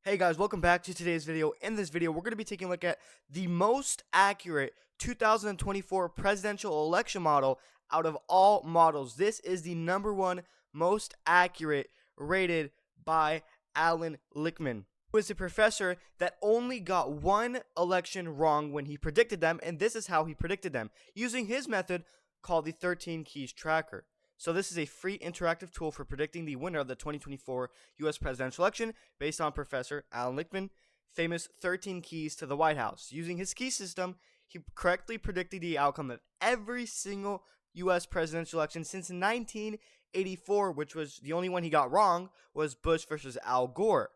Hey guys, welcome back to today's video. In this video, we're going to be taking a look at the most accurate 2024 presidential election model out of all models. This is the #1 most accurate rated by Alan Lichtman, who is a professor that only got one election wrong when he predicted them, and this is how he predicted them, using his method called the 13 Keys Tracker. So this is a free interactive tool for predicting the winner of the 2024 U.S. presidential election based on Professor Alan Lichtman, famous 13 keys to the White House. Using his key system, he correctly predicted the outcome of every single U.S. presidential election since 1984, which was the only one he got wrong was Bush versus Al Gore.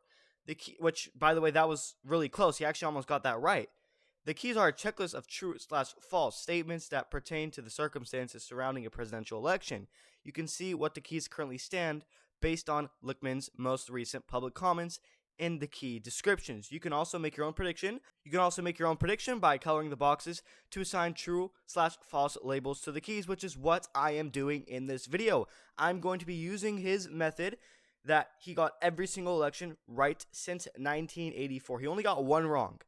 The key, which, by the way, that was really close. He actually almost got that right. The keys are a checklist of true/false statements that pertain to the circumstances surrounding a presidential election. You can see what the keys currently stand based on Lichtman's most recent public comments in the key descriptions. You can also make your own prediction. By coloring the boxes to assign true/false labels to the keys, which is what I am doing in this video. I'm going to be using his method that he got every single election right since 1984. He only got one wrong,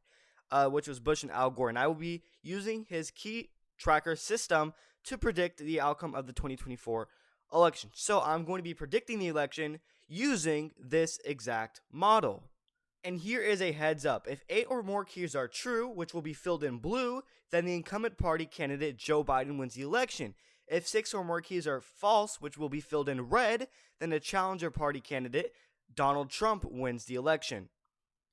which was Bush and Al Gore, and I will be using his key tracker system to predict the outcome of the 2024 election. So I'm going to be predicting the election using this exact model. And here is a heads up. If 8 or more keys are true, which will be filled in blue, then the incumbent party candidate Joe Biden wins the election. If 6 or more keys are false, which will be filled in red, then the challenger party candidate Donald Trump wins the election.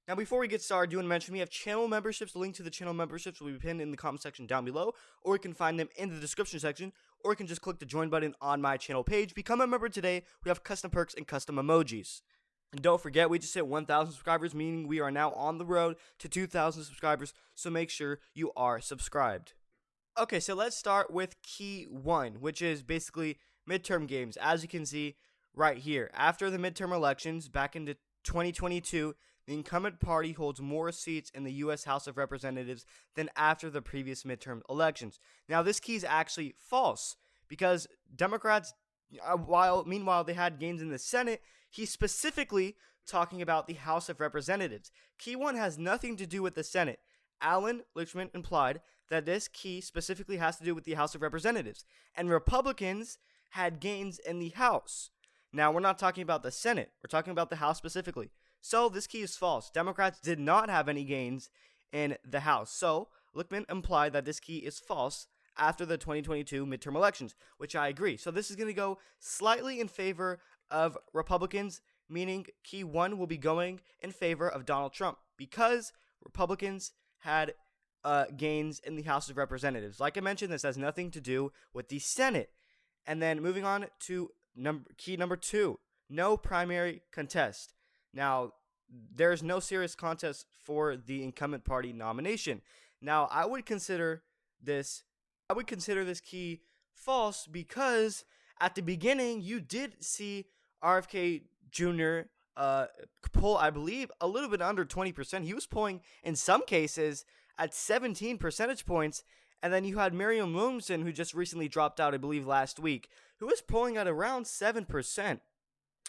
Now, before we get started, I do want to mention we have channel memberships. The link to the channel memberships will be pinned in the comment section down below, or you can find them in the description section, or you can just click the join button on my channel page. Become a member today. We have custom perks and custom emojis. And don't forget, we just hit 1,000 subscribers, meaning we are now on the road to 2,000 subscribers, so make sure you are subscribed. Okay, so let's start with key 1, which is basically midterm games. As you can see right here, after the midterm elections back into 2022, the incumbent party holds more seats in the U.S. House of Representatives than after the previous midterm elections. Now, this key is actually false because Democrats, meanwhile they had gains in the Senate, he's specifically talking about the House of Representatives. Key 1 has nothing to do with the Senate. Alan Lichtman implied that this key specifically has to do with the House of Representatives, and Republicans had gains in the House. Now, we're not talking about the Senate. We're talking about the House specifically. So this key is false. Democrats did not have any gains in the House. So Lichtman implied that this key is false after the 2022 midterm elections, which I agree. So this is going to go slightly in favor of Republicans, meaning key 1 will be going in favor of Donald Trump because Republicans had gains in the House of Representatives. Like I mentioned, this has nothing to do with the Senate. And then moving on to key number 2, no primary contest. Now, there's no serious contest for the incumbent party nomination. Now, I would consider this key false because at the beginning you did see RFK Jr. Poll, I believe, a little bit under 20%. He was polling in some cases at 17 percentage points, and then you had Marianne Williamson, who just recently dropped out, I believe, last week, who was polling at around 7%.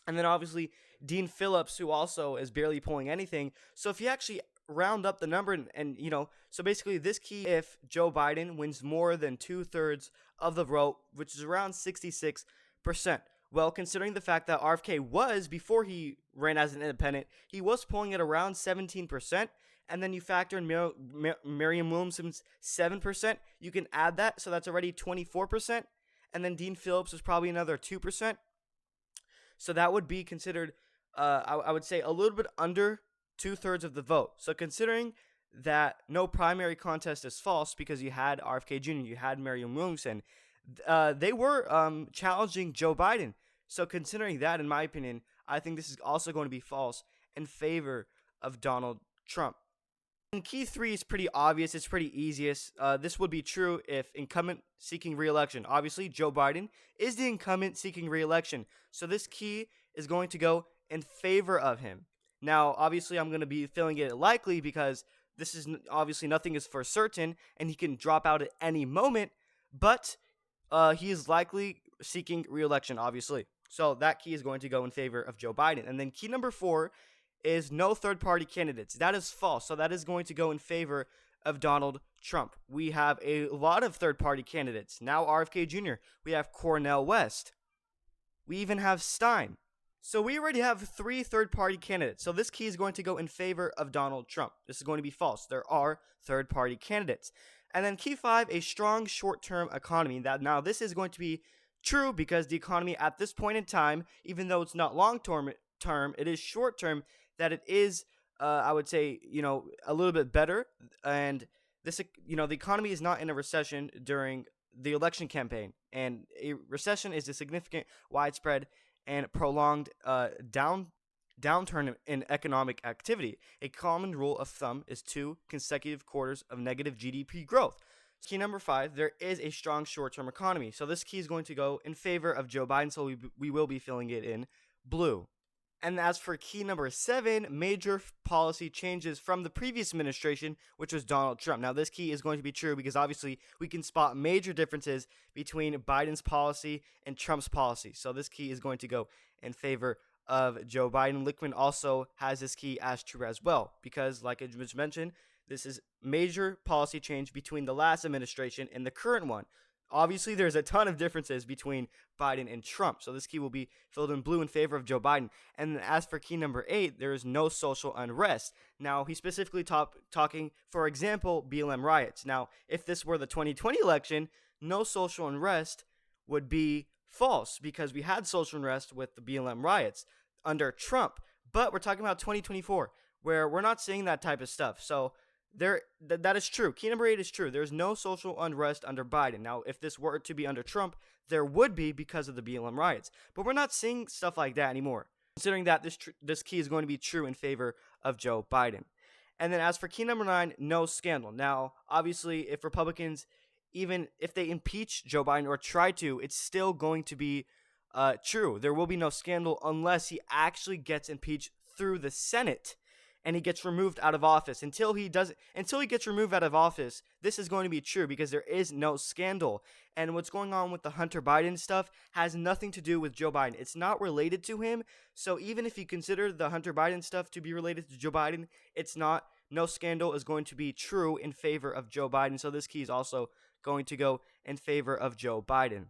And then obviously Dean Phillips, who also is barely polling anything. So if you actually round up the number and so basically this key, if Joe Biden wins more than 2/3 of the vote, which is around 66%. Well, considering the fact that RFK was, before he ran as an independent, he was polling at around 17%. And then you factor in Marianne Williamson's 7%. You can add that, so that's already 24%. And then Dean Phillips is probably another 2%. So that would be considered, I would say, a little bit under 2/3 of the vote. So considering that no primary contest is false because you had RFK Jr., you had Marianne Williamson, they were challenging Joe Biden. So considering that, in my opinion, I think this is also going to be false in favor of Donald Trump. And key 3 is pretty obvious. It's pretty easiest. This would be true if incumbent seeking re-election. Obviously, Joe Biden is the incumbent seeking re-election. So this key is going to go in favor of him. Now, obviously, I'm going to be filling it likely because this is obviously nothing is for certain, and he can drop out at any moment. But he is likely seeking re-election, obviously. So that key is going to go in favor of Joe Biden. And then key number 4 is no third-party candidates. That is false. So that is going to go in favor of Donald Trump. We have a lot of third-party candidates. Now RFK Jr. We have Cornel West. We even have Stein. So we already have 3 third-party candidates. So this key is going to go in favor of Donald Trump. This is going to be false. There are third-party candidates. And then key 5, a strong short-term economy. Now this is going to be true because the economy at this point in time, even though it's not long-term, it is short-term, that it is, I would say, a little bit better. And this, the economy is not in a recession during the election campaign. And a recession is a significant, widespread, and prolonged downturn in economic activity. A common rule of thumb is 2 consecutive quarters of negative GDP growth. Key number 5, there is a strong short-term economy. So this key is going to go in favor of Joe Biden, so we will be filling it in blue. And as for key number 7, major policy changes from the previous administration, which was Donald Trump. Now, this key is going to be true because obviously we can spot major differences between Biden's policy and Trump's policy. So this key is going to go in favor of Joe Biden. Lichtman also has this key as true as well because, like I just mentioned, this is major policy change between the last administration and the current one. Obviously, there's a ton of differences between Biden and Trump, so this key will be filled in blue in favor of Joe Biden. And as for key number 8, there is no social unrest. Now, he's specifically talking, for example, BLM riots. Now, if this were the 2020 election, no social unrest would be false because we had social unrest with the BLM riots under Trump. But we're talking about 2024, where we're not seeing that type of stuff. So that is true. Key number 8 is true. There's no social unrest under Biden. Now, if this were to be under Trump, there would be because of the BLM riots. But we're not seeing stuff like that anymore, considering that this key is going to be true in favor of Joe Biden. And then as for key number 9, no scandal. Now, obviously, if Republicans, even if they impeach Joe Biden or try to, it's still going to be true. There will be no scandal unless he actually gets impeached through the Senate and he gets removed out of office. Until he gets removed out of office, this is going to be true because there is no scandal. And what's going on with the Hunter Biden stuff has nothing to do with Joe Biden. It's not related to him. So even if you consider the Hunter Biden stuff to be related to Joe Biden, it's not. No scandal is going to be true in favor of Joe Biden. So this key is also going to go in favor of Joe Biden.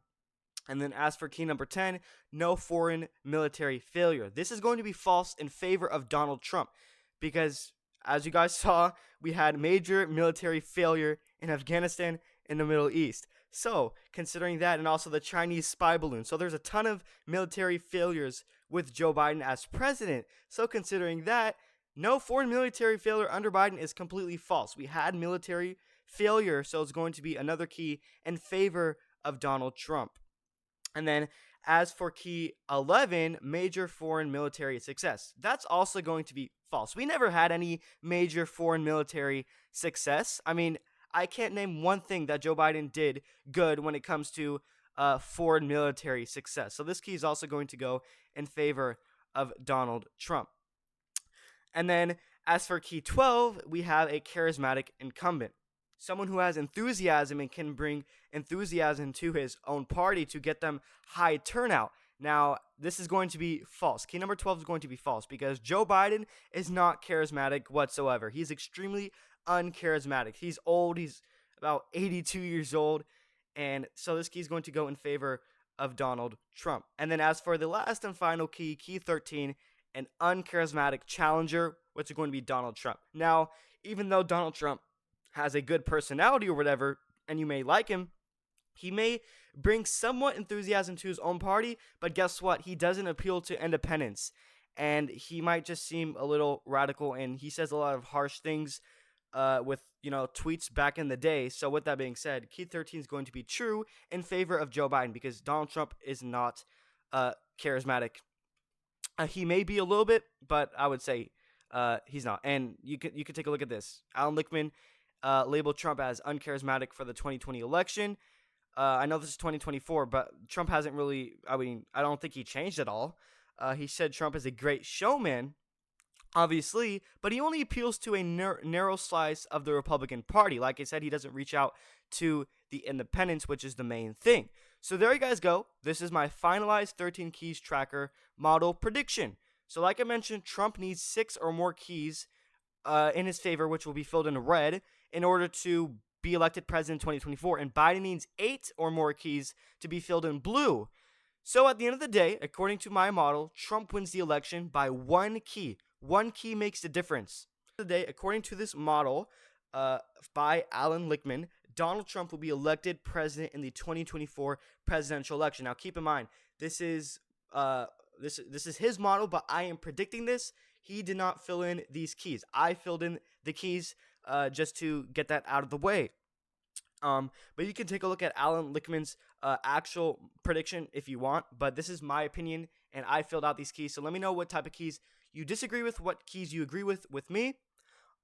And then as for key number 10, no foreign military failure. This is going to be false in favor of Donald Trump because, as you guys saw, we had major military failure in Afghanistan and the Middle East. So, considering that and also the Chinese spy balloon. So, there's a ton of military failures with Joe Biden as president. So, considering that, no foreign military failure under Biden is completely false. We had military failure, so it's going to be another key in favor of Donald Trump. And then as for key 11, major foreign military success. That's also going to be false. We never had any major foreign military success. I mean, I can't name one thing that Joe Biden did good when it comes to foreign military success. So this key is also going to go in favor of Donald Trump. And then as for key 12, we have a charismatic incumbent. Someone who has enthusiasm and can bring enthusiasm to his own party to get them high turnout. Now, this is going to be false. Key number 12 is going to be false because Joe Biden is not charismatic whatsoever. He's extremely uncharismatic. He's old. He's about 82 years old. And so this key is going to go in favor of Donald Trump. And then as for the last and final key, key 13, an uncharismatic challenger, which is going to be Donald Trump. Now, even though Donald Trump has a good personality or whatever, and you may like him, he may bring somewhat enthusiasm to his own party, but guess what? He doesn't appeal to independents, and he might just seem a little radical, and he says a lot of harsh things with, tweets back in the day. So with that being said, key 13 is going to be true in favor of Joe Biden because Donald Trump is not charismatic. He may be a little bit, but I would say he's not. And you could take a look at this. Alan Lichtman labeled Trump as uncharismatic for the 2020 election. I know this is 2024, but Trump hasn't really, I don't think he changed at all. He said Trump is a great showman, obviously, but he only appeals to a narrow slice of the Republican Party. Like I said, he doesn't reach out to the independents, which is the main thing. So there you guys go. This is my finalized 13 keys tracker model prediction. So like I mentioned, Trump needs 6 or more keys in his favor, which will be filled in red, in order to be elected president in 2024. And Biden needs 8 or more keys to be filled in blue. So at the end of the day, according to my model, Trump wins the election by 1 key. 1 key makes the difference. Today, according to this model by Alan Lichtman, Donald Trump will be elected president in the 2024 presidential election. Now, keep in mind, this is his model, but I am predicting this. He did not fill in these keys. I filled in the keys just to get that out of the way. But you can take a look at Alan Lichtman's actual prediction if you want. But this is my opinion, and I filled out these keys. So let me know what type of keys you disagree with, what keys you agree with me.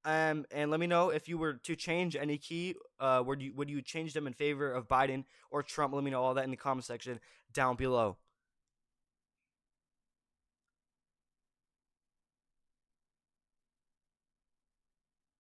And let me know if you were to change any key. Would you change them in favor of Biden or Trump? Let me know all that in the comment section down below.